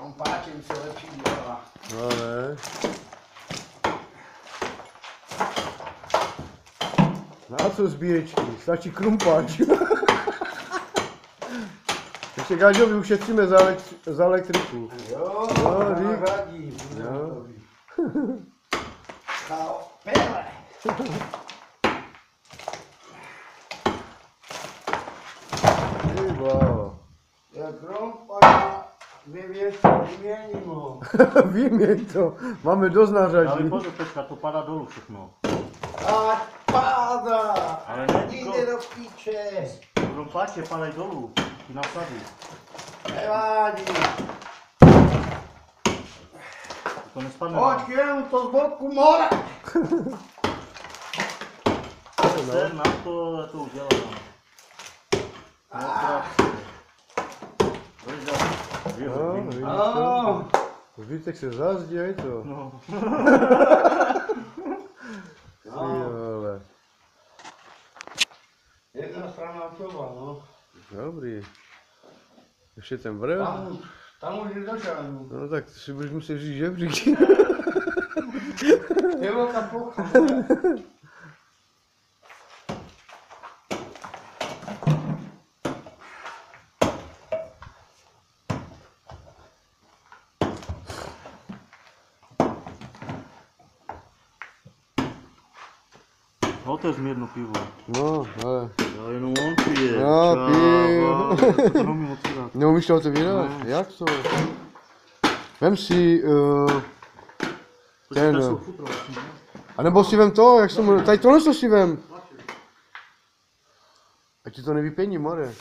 Krumpáčem se lepší dělá. No ne. Na co zbíječky? Stačí krumpáč. Ještě Gáďovi ušetříme za elektriku. Jo, No, dík. radí. Jo. Pele. Wow. Já krumpáč vyměním ho. Vyměň to. Máme dost Ale nářadí. pozor, Pečka, to padá dolů všechno. A pádá. Ale ne, Jde do píče. Krumpáče padají dolů. Ty nasady. Nevádí. To nespadne. Počkej, jenom to z boku more. Ser na to, já to udělám. No, vidíš to? Ano. Zbytek se zás děje to. No. Ty vole. Jedna strana třeba, no. Dobrý. Ještě ten vrch. Tam už nedošáhnu. No tak si budeš muset říct žebřík. Je velká plocha. Otevř mi jedno pivo. No, ale. Já jenom on pije. No, pij. To neumím otvírat. Neumíš to otevírat? Ne. Jak to? Vem si ten. A nebo si vem to, jak jsem. Tady tohle si vem. Ať ti to nevypění, more.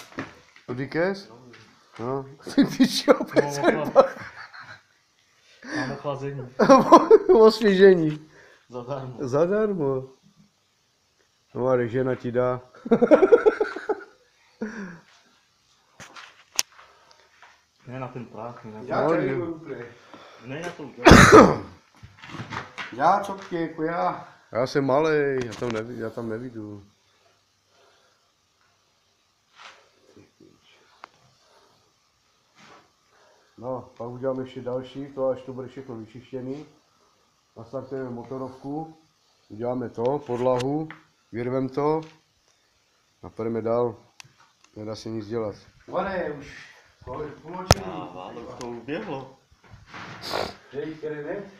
To dikes? No. Ty pičo, Máme chlazení. osvěžení. Zadarmo. Zadarmo. No a žena ti dá. Ne na ten prach, ne na to. Já tady budu úplně. Ne na to udělat. Já co jako já. Já jsem malej, já tam nevidu. No, pak uděláme ještě další, to až to bude všechno vyčištěný. Nastartujeme motorovku, uděláme to, podlahu, vyrvem to a půjdeme dál. Nedá se nic dělat. One už. Pomočení. Ale to uběhlo. Dej, který ne?